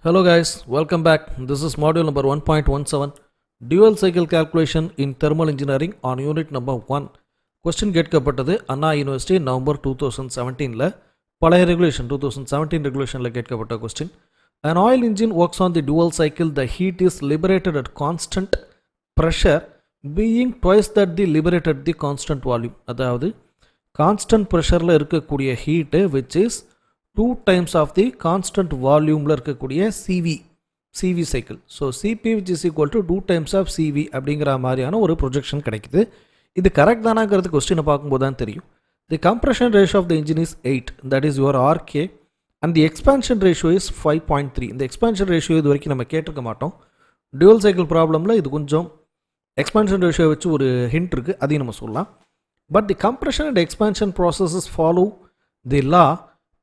Hello guys, welcome back. This is module number 1.17 dual cycle calculation in thermal engineering on unit number 1. Question கேட்கப்பட்டது அண்ணா university November 2017ல பழைய regulation 2017 ரெகுலேஷன்ல கேட்கப்பட்ட question. An oil engine works on the dual cycle. The heat is liberated at constant pressure being twice that the liberated at the constant volume. அதாவது constant pressureல இருக்கக்கூடிய heat which is 2 times of the constant volume ல இருக்கக்கூடிய CV cycle. So Cp which is equal to 2 times of CV அப்படிங்கிற மாதிரியான ஒரு projection கிடைக்குது. இது correct தானாங்கிறது கொஸ்டினை பார்க்கும்போது தான் தெரியும். The compression ratio of the engine is 8, that is your RK, and the expansion ratio is 5.3. இந்த expansion ratio இது வரைக்கும் நம்ம கேட்டிருக்க மாட்டோம். dual cycle ப்ராப்ளமில் இது கொஞ்சம் expansion ratio வச்சு ஒரு ஹிண்ட் இருக்குது, அதையும் நம்ம சொல்லலாம். But the compression and expansion processes follow the law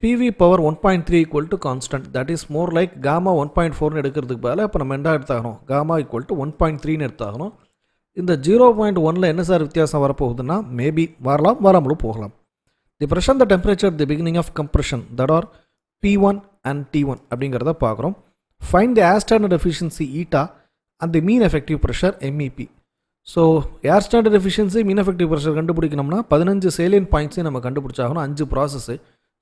PV power 1.3 equal to constant, that is more like gamma 1.4 எடுக்கிறதுக்கு பதிலாக இப்போ நம்ம என்ன எடுத்தாகணும், gamma equal to 1.3 எடுத்தாகணும். இந்த 0.1ல என்ன சார் வித்தியாசம் வரப்போகுதுன்னா மேபி வரலாம், வராமலும் போகலாம். The pressure and the temperature at the beginning of compression, that are P1 and T1 அப்படிங்கிறத பார்க்குறோம். Find the air standard efficiency eta and the mean effective pressure MEP. So air standard efficiency mean effective pressure கண்டுபிடிக்கணும்னா 15 salient பாயிண்ட்ஸையும் நம்ம கண்டுபிடிச்சாகணும், 5 process.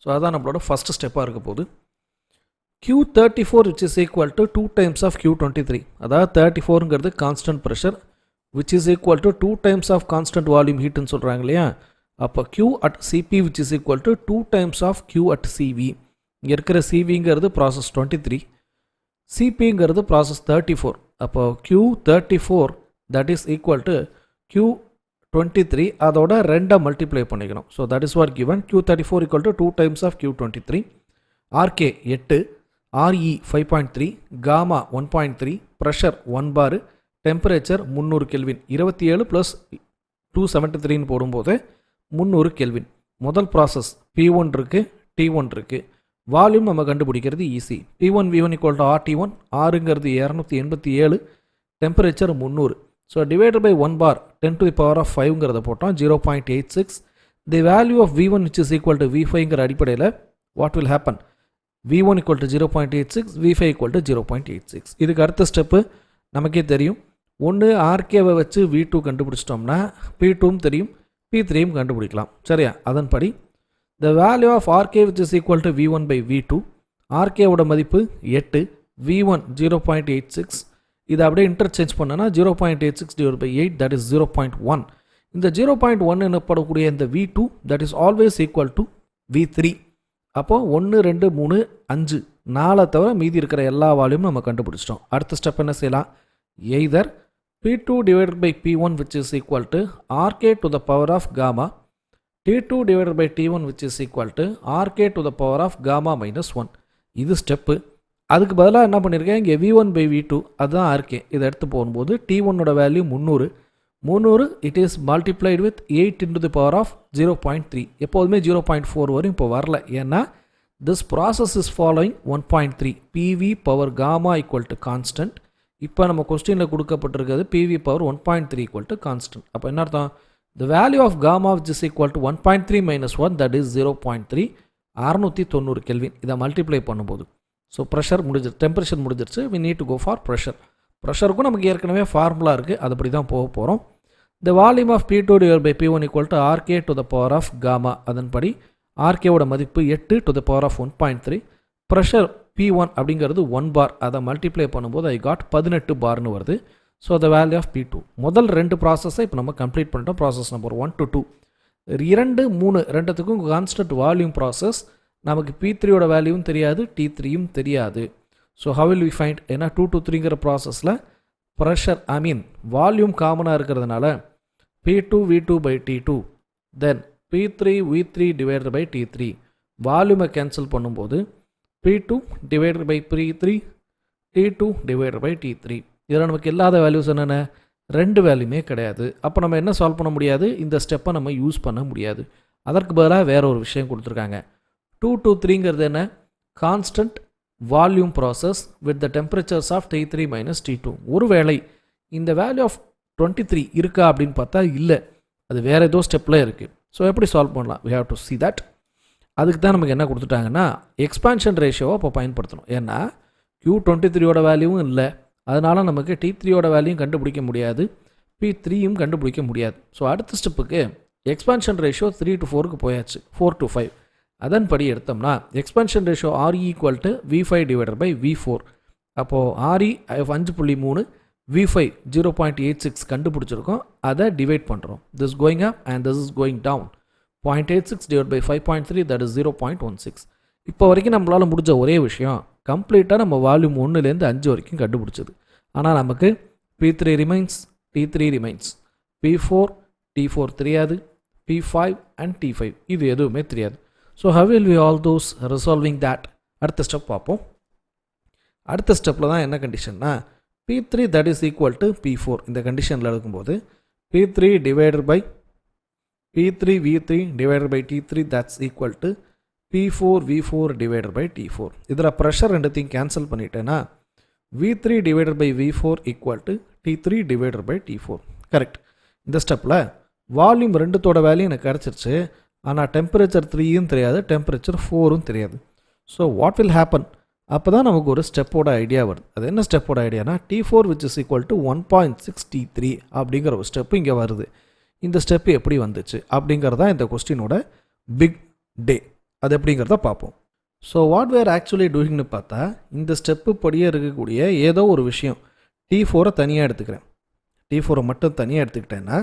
So அதான் நம்மளோட first ஸ்டெப்பாக இருக்க போகுது. Q34 which is equal to 2 times of Q23, அதாவது 34ங்கிறது constant pressure which is equal to 2 times of constant volume heatன்னு சொல்கிறாங்க இல்லையா. அப்போ Q at Cp which is equal to 2 times of Q at Cv. இங்கே இருக்கிற Cvங்கிறது ப்ராசஸ் 23, Cpங்கிறது ப்ராசஸ் 34. அப்போ Q34 that is equal to Q23 அதோட 2 மல்டிப்ளை பண்ணிக்கணும். So that is what given. Q34 equal to 2 times of Q23. RK 8, RE 5.3, gamma 1.3, pressure 1 bar, temperature 300 Kelvin. 27 plus 273 போடும்போது 300 Kelvin. முதல் process P1 இருக்கு, T1 இருக்கு. Volume நம்ம கண்டுபிடிக்கிறது easy. P1 V1 equal to RT1, Rங்கிறது 287, temperature 300. So divided by 1 bar 10 to the power of 5ங்கிறத போட்டோம், 0.86. The value of V1 which is equal to V5ங்கிற அடிப்படையில் what will happen, V1 equal to 0.86, V5 equal to 0.86. இதுக்கு அடுத்த step நமக்கே தெரியும். ஒன்று ஆர்கேவை வச்சு V2 கண்டுபிடிச்சிட்டோம்னா P2ம் தெரியும், P3யும் கண்டுபிடிக்கலாம். சரியா? அதன்படி the value of RK which is equal to V1 by V2, RKவோட மதிப்பு 8, V1 0.86. இதை அப்படியே இன்டர்சேஞ்ச் பண்ணனா 0.86 divided by 8, that is 0.1. இந்த 0.1 எனப்படக்கூடிய இந்த V2 that is always equal to V3. அப்போ 1 2 3 5 4 தவிர மீதி இருக்கிற எல்லா வால்யூம் நம்ம கண்டுபிடிச்சிட்டோம். அடுத்த ஸ்டெப் என்ன செய்யலாம், either P2 divided by P1 which is equal to RK to the power of gamma, T2 divided by T1 which is equal to RK to the power of gamma minus 1. இது step. அதுக்கு பதிலாக என்ன பண்ணியிருக்கேன், இங்கே V1 by V2 அதுதான் RK. இதை எடுத்து போகும்போது T1ஓட value 300 it is multiplied with 8 into the power of 0.3. எப்போதுமே 0.4 வரும், இப்போ வரல. ஏன்னா this process is following 1.3 PV power gamma equal to constant. இப்போ நம்ம கொஸ்டினில் கொடுக்கப்பட்டிருக்கிறது PV power 1.3 equal to constant. அப்போ என்ன அர்த்தம், the value of gamma which is equal to 1.3 minus 1, that is 0.3, 690 kelvin. இதை மல்டிப்ளை பண்ணும்போது ஸோ ப்ரெஷர் முடிஞ்சிருச்சு, டெம்பரேச்சர் முடிஞ்சிருச்சு. We need to go for pressure. ப்ரெஷருக்கும் நமக்கு ஏற்கனவே ஃபார்முலா இருக்குது, அதுபடி தான் போக போகிறோம். The volume of P2 divided by P1 equal to RK to the power of gamma. அதன்படி RKவோட மதிப்பு 8 to the power of 1.3. Pressure P1 அப்படிங்கிறது 1 bar, அதை மல்டிப்ளை பண்ணும்போது ஐ காட் 18 பார்னு வருது. So the value of P2. முதல் 2 ப்ராசஸை இப்போ நம்ம கம்ப்ளீட் பண்ணிட்டோம். Process number 1 to 2. 2 3 ரெண்டுத்துக்கும் கான்ஸ்டன்ட் வால்யூம் ப்ராசஸ். நமக்கு P3யோட வேல்யூவும் தெரியாது, T3யும் தெரியாது. So how will we find, ஏன்னா 2 to 3ங்கிற ப்ராசஸில் ப்ரெஷர் வால்யூம் காமனாக இருக்கிறதுனால P2 V2 by T2, then P3 V3 divided by T3. வால்யூமை கேன்சல் பண்ணும்போது P2 divided by P3, T2 divided by T3. இதில் நமக்கு இல்லாத வேல்யூஸ் என்னென்ன, 2 வேல்யூமே கிடையாது. அப்போ நம்ம என்ன சால்வ் பண்ண முடியாது, இந்த ஸ்டெப்பை நம்ம யூஸ் பண்ண முடியாது. அதற்கு பதிலாக வேற ஒரு விஷயம் கொடுத்துருக்காங்க. 2 to 3ங்கிறது என்ன, constant volume process with the temperatures of T3 minus T2. ஒருவேளை இந்த வேல்யூ ஆஃப் 23 இருக்கா அப்படின்னு பார்த்தா இல்லை, அது வேறு ஏதோ ஸ்டெப்பில் இருக்குது. ஸோ எப்படி சால்வ் பண்ணலாம், we have to see that. அதுக்கு தான் நமக்கு என்ன கொடுத்துட்டாங்கன்னா எக்ஸ்பான்ஷன் ரேஷியோவை அப்போ பயன்படுத்தணும். ஏன்னா U23 ஓட வேல்யூவும் இல்லை, அதனால் நமக்கு T3 ஓட வேல்யூயும் கண்டுபிடிக்க முடியாது, P3யும் கண்டுபிடிக்க முடியாது. ஸோ அடுத்த ஸ்டெப்புக்கு எக்ஸ்பான்ஷன் ரேஷியோ 3:4க்கு போயாச்சு, 4:5. அதன்படி எடுத்தோம்னா expansion ratio RE equal to V5/V4. அப்போது RE 5.3, V5 0.86 கண்டுபிடிச்சிருக்கோம். அதை டிவைட் பண்ணுறோம். This going up and this is going down. 0.86 divided by 5.3, that is 0.16. இப்போ வரைக்கும் நம்மளால் முடிஞ்ச ஒரே விஷயம் கம்ப்ளீட்டாக நம்ம வால்யூம் 1லேருந்து 5 வரைக்கும் கண்டுபிடிச்சது. ஆனால் நமக்கு P3 remains, T3 remains, P4, T4 தெரியாது, P5 அண்ட் T5 இது எதுவுமே தெரியாது. So how will we all those resolving that? அடுத்த ஸ்டெப் பார்ப்போம். அடுத்த ஸ்டெப்பில் தான் என்ன கண்டிஷன்னா P3 that is equal to P4. இந்த கண்டிஷனில் எடுக்கும்போது P3 divided by P3 V3 divided by T3 that's equal to P4 V4 divided by T4. இதில் ப்ரெஷர் ரெண்டுத்தையும் கேன்சல் பண்ணிட்டேன்னா V3 divided by V4 equal to T3 divided by T4. Correct. இந்த ஸ்டெப்பில் volume 2தோட value எனக்கு கிடச்சிருச்சு, ஆனால் temperature 3யும் தெரியாது, temperature 4ம் தெரியாது. So what will happen? அப்போ தான் நமக்கு ஒரு ஸ்டெப்போட ஐடியா வருது. அது என்ன ஸ்டெப்போட ஐடியானா T4 which is equal to 1.6 T3 அப்படிங்கிற ஒரு ஸ்டெப்பு இங்கே வருது. இந்த ஸ்டெப்பு எப்படி வந்துச்சு அப்படிங்கிறதான் இந்த கொஸ்டினோட பிக் டே. அது எப்படிங்கிறத பார்ப்போம். ஸோ வாட் வேர் ஆக்சுவலி டூயிங்னு பார்த்தா இந்த ஸ்டெப்பு படியே இருக்கக்கூடிய ஏதோ ஒரு விஷயம் T4 தனியாக எடுத்துக்கிறேன். T4 மட்டும் தனியாக எடுத்துக்கிட்டேன்னா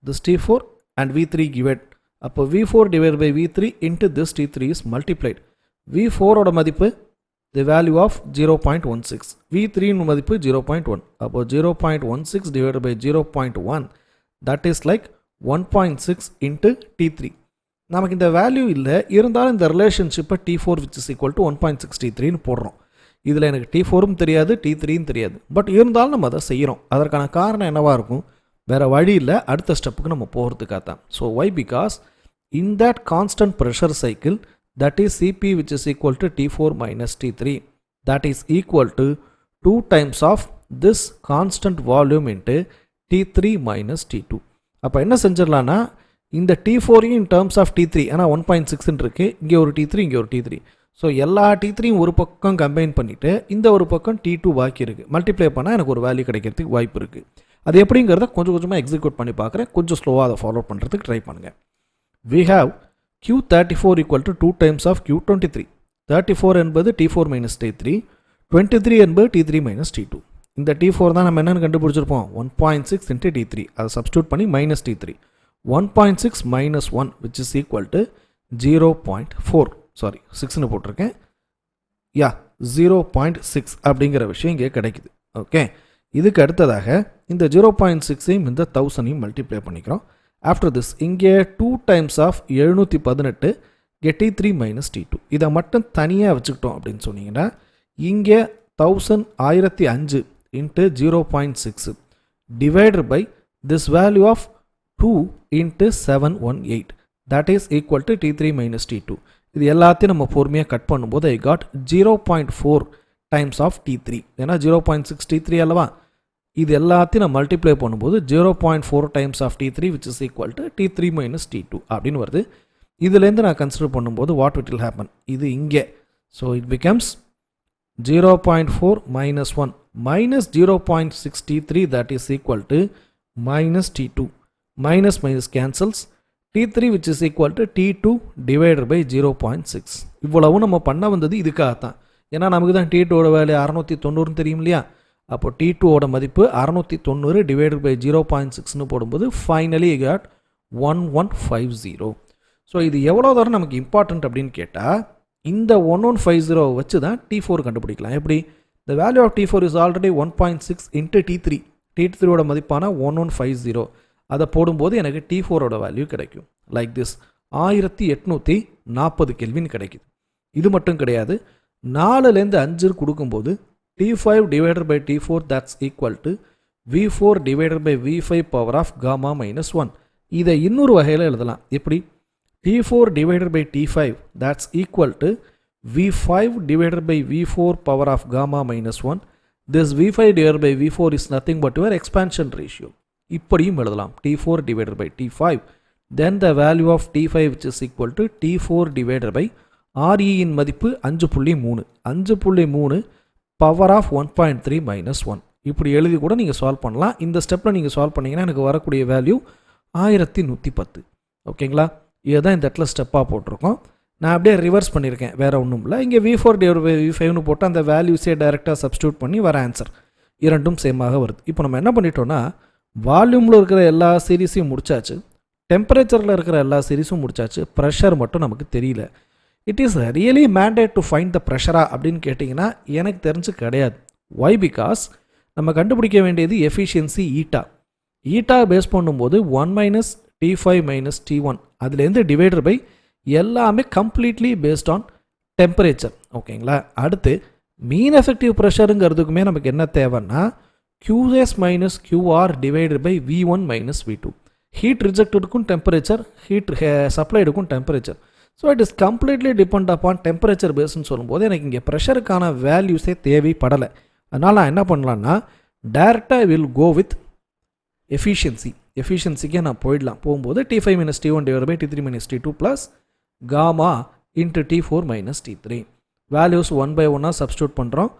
this T4 and V3 given. அப்போ V4 divided by V3 into this T3 is multiplied. V4 ஓட மதிப்பு the value of 0.16, V3 மதிப்பு 0.1. அப்போ 0.16 divided by 0.1 that is like 1.6 into T3. நமக்கு இந்த வேல்யூ இல்லை, இருந்தாலும் இந்த ரிலேஷன்ஷிப்பை T4 which is equal to 1.63ன்னு போடுறோம். இதில் எனக்கு T4ம் தெரியாது, T3யும் தெரியாது, பட் இருந்தாலும் நம்ம அதை செய்கிறோம். அதற்கான காரணம் என்னவாக இருக்கும்? வேறு வழி இல்லை, அடுத்த ஸ்டெப்புக்கு நம்ம போகிறதுக்காக தான். So why? Because in that constant pressure cycle that is Cp which is equal to T4 minus T3 that is equal to 2 times of this constant volume into T3 minus T2. அப்போ என்ன செஞ்சிடலான்னா இந்த T4 in terms of T3, ஆனால் 1.6 இருக்குது, இங்கே ஒரு T3 இங்கே ஒரு T3. So எல்லா T3யும் ஒரு பக்கம் கம்பைன் பண்ணிவிட்டு இந்த ஒரு பக்கம் T2 பாக்கி இருக்குது. மல்டிப்ளை பண்ணால் எனக்கு ஒரு வேல்யூ கிடைக்கிறதுக்கு வாய்ப்பு இருக்குது. அது எப்படிங்கிறத கொஞ்சம் கொஞ்சமாக எக்ஸிக்யூட் பண்ணி பார்க்குறேன். கொஞ்சம் ஸ்லோவாக அதை ஃபாலோ பண்ணுறதுக்கு ட்ரை பண்ணுங்கள். We have Q34 equal to 2 times of Q23. 34 என்பது T4 minus T3, 23 என்பது T3 minus T2. இந்த T4 தான் நம்ம என்னென்னு கண்டுபிடிச்சிருப்போம், 1.6 into T3. அதை சப்ஸ்டியூட் பண்ணி minus T3. 1.6 minus 1 which is equal to 0.4. Sorry 6ன்னு போட்டிருக்கேன். 0.6 அப்படிங்கிற விஷயம் இங்கே கிடைக்குது. ஓகே, இதுக்கு அடுத்ததாக இந்த 0.6ஐயும் இந்த 1000ஐயும் மல்டிப்ளை பண்ணிக்கிறோம். ஆஃப்டர் திஸ் இங்கே 2 times of 718 இங்கே T3 minus T2. இதை மட்டும் தனியாக வச்சுக்கிட்டோம் அப்படின்னு சொன்னீங்கன்னா இங்கே 1005 into 0.6 divided by this value of 2 into 718 that is equal to T3 minus T2. இது எல்லாத்தையும் நம்ம பொறுமையாக கட் பண்ணும்போது I got 0.4 times of T3. ஏன்னா 0.6 T3 அல்லவா, இது எல்லாத்தையும் நான் மல்டிப்ளை பண்ணும்போது 0.4 times of T3 which is equal to T3 minus T2 அப்படின்னு வருது. இதுலேருந்து நான் கன்சிடர் பண்ணும்போது what it will happen, இது இங்கே. So it becomes 0.4 minus 1 minus 0.6 T3 that is equal to minus T2. Minus minus cancels. T3 which is equal to T2 divided by 0.6. இவ்வளவு நம்ம பண்ண வந்தது இதுக்காகத்தான். ஏன்னா நமக்கு தான் T2ஓட வேல்யூ 690 தெரியும் இல்லையா. அப்போ T2ஓட மதிப்பு 690 divided by 0.6ன்னு போடும்போது ஃபைனலி you got 1150. ஸோ இது எவ்வளோ தூரம் நமக்கு இம்பார்ட்டன்ட் அப்படின்னு கேட்டால் இந்த 1150 வச்சு தான் T4 கண்டுபிடிக்கலாம். எப்படி? the value of T4 is already 1.6 into T3. T3ஓட மதிப்பான 1150. அதை போடும்போது எனக்கு T4ஓட வேல்யூ கிடைக்கும். லைக் திஸ் 1840 கெல்வின் கிடைக்குது. இது மட்டும் கிடையாது, 4லேருந்து 5 கொடுக்கும்போது T5 divided by T4 that's equal to V4 divided by V5 power of gamma minus 1. இதை இன்னொரு வகையில் எழுதலாம். எப்படி? T4 divided by T5 that's equal to V5 divided by V4 power of gamma minus 1. This V5 divided by V4 is nothing but your expansion ratio. இப்படியும் எழுதலாம். T4 divided by T5. Then the value of T5 which is equal to T4 divided by RE இன் மதிப்பு 5.3. 5.3 power of 1.3 minus 1 இப்படி எழுதி கூட நீங்கள் solve பண்ணலாம். இந்த ஸ்டெப்பில் நீங்கள் சால்வ் பண்ணிங்கன்னா எனக்கு வரக்கூடிய வேல்யூ 1110. ஓகேங்களா? இதுதான் இந்த இடத்துல ஸ்டெப்பாக போட்டிருக்கோம். நான் அப்படியே ரிவர்ஸ் பண்ணியிருக்கேன், வேறு ஒன்றும் இல்லை. இங்கே V4 V5னு போட்டு அந்த வேல்யூஸே டைரெக்டாக சப்ஸ்டியூட் பண்ணி வர ஆன்சர் இரண்டும் சேமாக வருது. இப்போ நம்ம என்ன பண்ணிட்டோம்னா வால்யூமில் இருக்கிற எல்லா சீரீஸையும் முடிச்சாச்சு, டெம்பரேச்சரில் இருக்கிற எல்லா சீரீஸும் முடிச்சாச்சு, ப்ரெஷர் மட்டும் நமக்கு தெரியல. It is really mandate to find the ப்ரெஷரா அப்படின்னு கேட்டிங்கன்னா எனக்கு தெரிஞ்சு கிடையாது. ஒய்? பிகாஸ் நம்ம கண்டுபிடிக்க வேண்டியது எஃபிஷியன்சி ஈட்டா பேஸ் பண்ணும்போது 1 மைனஸ் T5 மைனஸ் T1 அதுலேருந்து டிவைடர் பை எல்லாமே கம்ப்ளீட்லி பேஸ்ட் ஆன் டெம்பரேச்சர். ஓகேங்களா? அடுத்து மீன் எஃபெக்டிவ் ப்ரெஷருங்கிறதுக்குமே நமக்கு என்ன தேவைன்னா QS minus QR divided by V1 minus V2. Heat ரிஜெக்டடுக்கும் டெம்பரேச்சர், ஹீட் சப்ளைடுக்கும் temperature. So it is completely depend upon temperature பேஸ்ன்னு சொல்லும்போது எனக்கு இங்கே ப்ரெஷருக்கான வேல்யூஸே தேவைப்படலை. அதனால் நான் என்ன பண்ணலான்னா டைரெக்டாக வில் கோ வித் எஃபிஷியன்சிக்கே நான் போகும்போது T5 minus T1 divide by T3 minus T2 plus gamma into T4 minus T3. Values 1 by 1 substitute பண்ணுறோம்.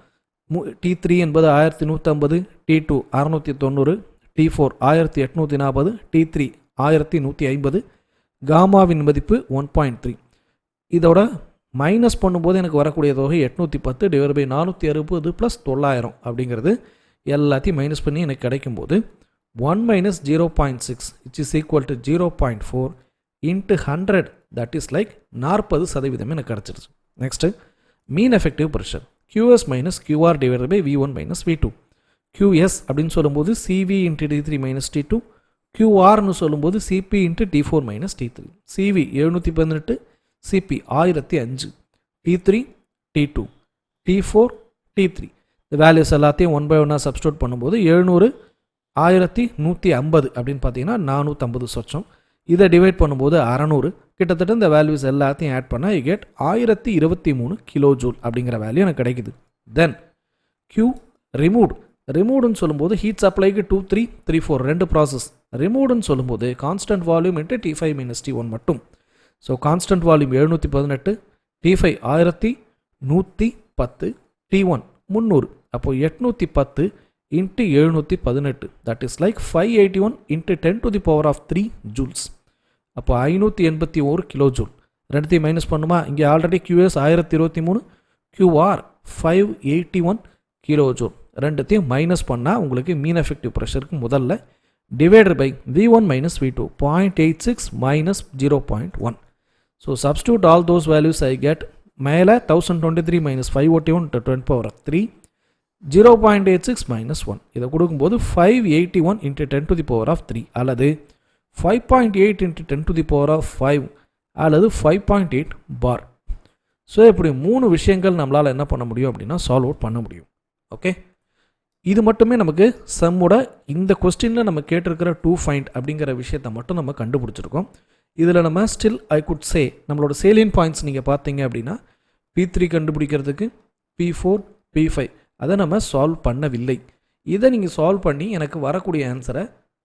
T3 என்பது 1150, T2 690, T4 1840, T3 1150, காமாவின் மதிப்பு 1.3. இதோட மைனஸ் பண்ணும்போது எனக்கு வரக்கூடிய தொகை 810 டிவைட் பை 460 ப்ளஸ் 900 அப்படிங்கிறது எல்லாத்தையும் மைனஸ் பண்ணி எனக்கு கிடைக்கும்போது 1 minus 0.6 which is equal to 0.4 into 100 that is like 40% எனக்கு கிடச்சிருச்சு. Next mean effective pressure QS minus QR divided by V1 minus V2. QS அப்படின்னு சொல்லும்போது CV into T3 minus T2, QRன்னு சொல்லும்போது CP into T4 minus T3. CV 718, CP 1005, T3 T2, T4 T3. இந்த values எல்லாத்தையும் 1 by 1 substitute பண்ணும்போது 700 1150 அப்படின்னு பார்த்தீங்கன்னா 450 சொச்சம். இதை டிவைட் பண்ணும்போது 600, கிட்டத்தட்ட இந்த வேல்யூஸ் எல்லாத்தையும் ஆட் பண்ணால் யூ கெட் 1023 கிலோ ஜூல் அப்படிங்கிற வேல்யூ எனக்கு கிடைக்குது. தென் Q ரிமூவ்டுன்னு சொல்லும்போது ஹீட் சப்ளைக்கு 2, 3, 3, 4 ரெண்டு ப்ராசஸ். ரிமூவ்டுன்னு சொல்லும்போது constant volume into T5 minus T1 மட்டும். So constant volume 718, T5 1110, T1 300. அப்போது 810 into 718 that is like 581 into 10 to the power of 3 joules. அப்போ 581 கிலோ ஜூல். ரெண்டுத்தையும் மைனஸ் பண்ணுமா? இங்கே already QS 1023, QR 581 kilo joule. ரெண்டுத்தையும் minus பண்ணால் உங்களுக்கு மீன் எஃபெக்டிவ் ப்ரெஷருக்கு முதல்ல divided by V1 minus V2 0.86 minus 0.1. So substitute all those values I get மேலே 1023 minus 581 to 10 power of 3 0.86 minus 1. இதை கொடுக்கும்போது 581 into 10 to the power of 3 அல்லது 5.8 into 10 to the power of 5 அல்லது 5.8 பார். So இப்படி 3 விஷயங்கள் நம்மளால் என்ன பண்ண முடியும் அப்படின்னா சால்வ் அவுட் பண்ண முடியும். ஓகே, இது மட்டுமே நமக்கு சம்மோட இந்த கொஸ்டினில் நம்ம கேட்டிருக்கிற டு ஃபைண்ட் அப்படிங்கிற விஷயத்தை மட்டும் நம்ம கண்டுபிடிச்சிருக்கோம். இதில் நம்ம ஸ்டில் ஐ குட் சே நம்மளோட சேலியன் பாயிண்ட்ஸ் நீங்கள் பார்த்தீங்க அப்படின்னா P3 கண்டுபிடிக்கிறதுக்கு P4 P5 அதை நம்ம சால்வ் பண்ணவில்லை. இதை நீங்கள் சால்வ் பண்ணி எனக்கு வரக்கூடிய ஆன்சரை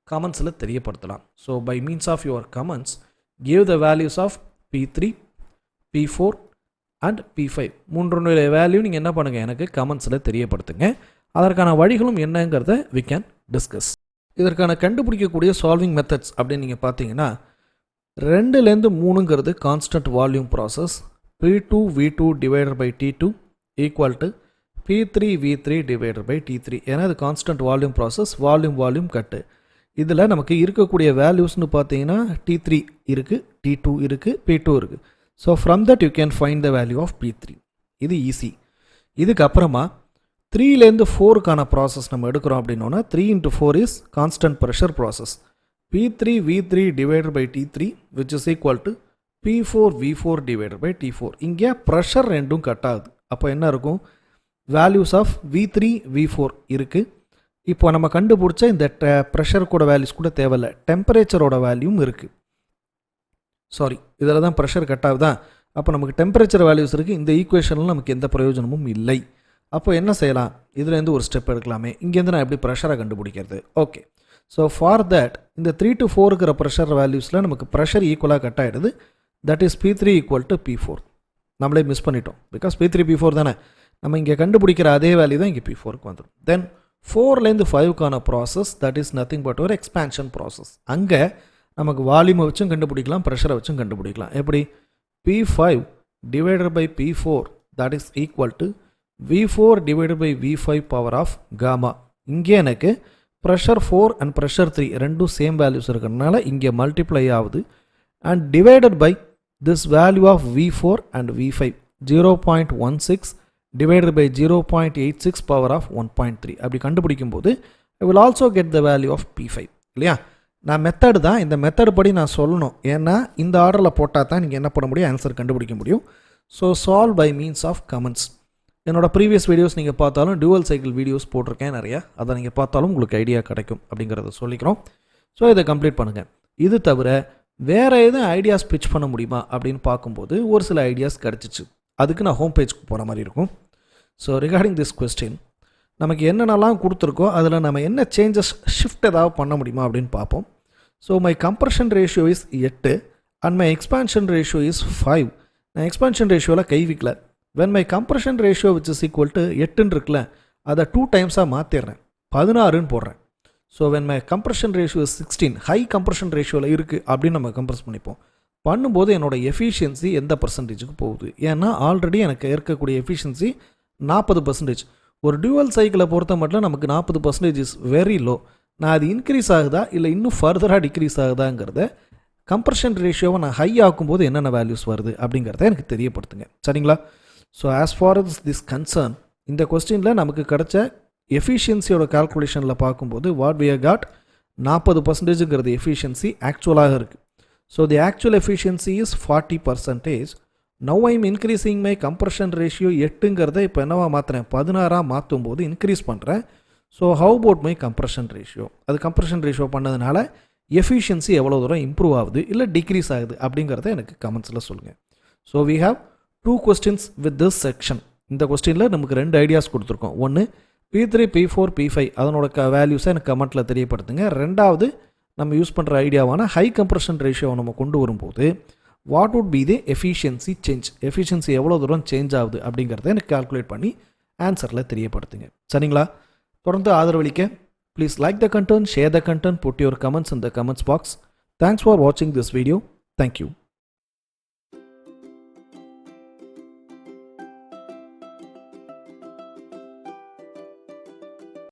கமெண்ட்ஸில் தெரியப்படுத்தலாம். So by means of your comments give the values of P3, P4 and P5 மூன்றுடைய வேல்யூ நீங்கள் என்ன பண்ணுங்கள் எனக்கு கமெண்ட்ஸில் தெரியப்படுத்துங்க. அதற்கான வழிகளும் என்னங்கிறத வி கேன் டிஸ்கஸ். இதற்கான கண்டுபிடிக்கக்கூடிய சால்விங் மெத்தட்ஸ் அப்படின்னு நீங்கள் பார்த்தீங்கன்னா 2லேருந்து 3ங்கிறது constant volume process. P2 V2 divided by T2 equal to P3 V3 divided by T3. ஏன்னா இது கான்ஸ்டன்ட் வால்யூம் ப்ராசஸ், வால்யூம் கட்டு. இதில் நமக்கு இருக்கக்கூடிய வேல்யூஸ்னு பார்த்தீங்கன்னா T3 இருக்குது, T2 இருக்குது, P2 இருக்குது. So from that you can find the value of P3. இது ஈஸி. இதுக்கப்புறமா 3லேருந்து 4க்கான ப்ராசஸ் நம்ம எடுக்கிறோம் அப்படின்னோன்னா 3 into 4 is constant pressure process. P3 V3 divided by T3 which is equal to P4 V4 divided by T4. இங்கே ப்ரெஷர் ரெண்டும் கட் ஆகுது. அப்போ என்ன இருக்கும்? வேல்யூஸ் ஆஃப் V3 V4 இருக்குது. இப்போ நம்ம கண்டுபிடிச்ச இந்த ப்ரெஷர் கூட வேல்யூஸ் கூட தேவையில்லை, டெம்பரேச்சரோட வேல்யூம் இருக்குது. சாரி, இதில் தான் ப்ரெஷர் கட் ஆகுதா? அப்போ நமக்கு டெம்பரேச்சர் வேல்யூஸ் இருக்குது. இந்த ஈக்குவேஷனில் நமக்கு எந்த பிரயோஜனமும் இல்லை. அப்போ என்ன செய்யலாம்? இதுலேருந்து ஒரு ஸ்டெப் எடுக்கலாமே. இங்கேருந்து நான் எப்படி ப்ரெஷரை கண்டுபிடிக்கிறது? ஓகே, ஸோ ஃபார் தட் இந்த 3 to 4 இருக்கிற ப்ரெஷர் வேல்யூஸில் நமக்கு ப்ரெஷர் ஈக்குவலாக கட் ஆகிடுது. That is P3 equal to P4. நம்மளே மிஸ் பண்ணிட்டோம், பிகாஸ் P3 P4 தானே. நம்ம இங்கே கண்டுபிடிக்கிற அதே வேல்யூ தான் இங்கே P4க்கு வந்துடும். தென் 4லேருந்து 5க்கான process that is nothing but ஒரு எக்ஸ்பேன்ஷன் ப்ராசஸ். அங்கே நமக்கு வால்யூமை வச்சும் கண்டுபிடிக்கலாம், ப்ரெஷரை வச்சும் கண்டுபிடிக்கலாம். எப்படி? P5 divided by P4 that is equal to V4 divided by V5 power of gamma. இங்கே எனக்கு ப்ரெஷர் 4 அண்ட் ப்ரெஷர் 3 ரெண்டும் சேம் வேல்யூஸ் இருக்கிறதுனால இங்கே மல்டிப்ளை ஆகுது. And divided by this value of V4 and V5 0.16 divided by 0.86 power of 1.3 அப்படி கண்டுபிடிக்கும் போது I will also get the value of P5 இல்லையா? நான் மெத்தட் தான், இந்த மெத்தட் படி நான் சொல்லணும். ஏன்னா இந்த ஆர்டரில் போட்டால் தான் நீங்கள் என்ன பண்ண முடியும், ஆன்சர் கண்டுபிடிக்க முடியும். So solve by means of comments. என்னோட ப்ரீவியஸ் வீடியோஸ் நீங்கள் பார்த்தாலும் டியூவல் சைக்கிள் வீடியோஸ் போட்டிருக்கேன் நிறையா, அதை நீங்கள் பார்த்தாலும் உங்களுக்கு ஐடியா கிடைக்கும் அப்படிங்கிறத சொல்லிக்கிறோம். ஸோ இதை கம்ப்ளீட் பண்ணுங்கள். இது தவிர வேறு எதுவும் ஐடியாஸ் பிச் பண்ண முடியுமா அப்படின்னு பார்க்கும்போது ஒரு சில ஐடியாஸ் கிடச்சிச்சு. அதுக்கு நான் ஹோம் பேஜ்க்கு போகிற மாதிரி இருக்கும். ஸோ ரிகார்டிங் திஸ் கொஸ்டின் நமக்கு என்னென்னலாம் கொடுத்துருக்கோ அதில் நம்ம என்ன சேஞ்சஸ் ஷிஃப்ட் ஏதாவது பண்ண முடியுமா அப்படின்னு பார்ப்போம். So my compression ratio is 8 and my expansion ratio is 5. நான் எக்ஸ்பான்ஷன் ரேஷியோவில் கை வைக்கல. When my compression ratio which is equal to 8ன்னு இருக்குல்ல, அதை 2 டைம்ஸாக மாற்றிடுறேன், 16ன்னு போடுறேன். So when my compression ratio 16 high compression ரேஷியோவில் இருக்குது அப்படின்னு நம்ம கம்ப்ரஸ் பண்ணிப்போம். பண்ணும்போது என்னோடய எஃபிஷியன்சி எந்த பர்சன்டேஜுக்கு போகுது? ஏன்னா ஆல்ரெடி எனக்கு இருக்கக்கூடிய எஃபிஷியன்சி 40%. ஒரு டியூவல் சைக்கிளை பொறுத்த மட்டும் நமக்கு 40% இஸ் வெரி லோ. நான் அது இன்க்ரீஸ் ஆகுதா இல்லை இன்னும் ஃபர்தராக டிக்ரீஸ் ஆகுதாங்கிறத கம்ப்ரஷன் ரேஷியோவை நான் ஹை ஆக்கும்போது என்னென்ன வேல்யூஸ் வருது அப்படிங்கிறத எனக்கு தெரியப்படுத்துங்க. சரிங்களா? So as for as this concern இந்த கொஸ்டினில் நமக்கு கிடைச்ச எஃபிஷியன்சியோட கால்குலேஷனில் பார்க்கும்போது வாட் we have got 40%ங்கிறது எஃபிஷியன்சி ஆக்சுவலாக இருக்குது. So the actual efficiency is 40%. Now I am increasing my compression ratio 8ங்கிறத இப்போ என்னவா மாற்றுறேன், 16ஆக மாற்றும் போது இன்க்ரீஸ் பண்ணுறேன். So how about my compression ratio? அது கம்ப்ரஷன் ரேஷியோ பண்ணதுனால எஃபிஷியன்சி எவ்வளோ தூரம் இம்ப்ரூவ் ஆகுது இல்லை டிக்ரீஸ் ஆகுது அப்படிங்கிறத எனக்கு கமெண்ட்ஸில் சொல்லுங்கள். So we have 2 questions with this section. இந்த கொஸ்டினில் நமக்கு 2 ஐடியாஸ் கொடுத்துருக்கோம். ஒன்று P3, P4, P5 அதனோட வேல்யூஸை எனக்கு கமெண்ட்டில் தெரியப்படுத்துங்க. ரெண்டாவது நம்ம யூஸ் பண்ணுற ஐடியாவான ஹை கம்ப்ரஷன் ரேஷியோவை நம்ம கொண்டு வரும்போது what would be the efficiency change, efficiency எவ்வளோ தூரம் சேஞ்ச் ஆகுது அப்படிங்கிறத எனக்கு கால்குலேட் பண்ணி ஆன்சரில் தெரியப்படுத்துங்க. சரிங்களா? தொடர்ந்து ஆதரவளிக்க please like the content, share the content, put your comments in the comments box. Thanks for வாட்சிங் திஸ் வீடியோ. தேங்க்யூ.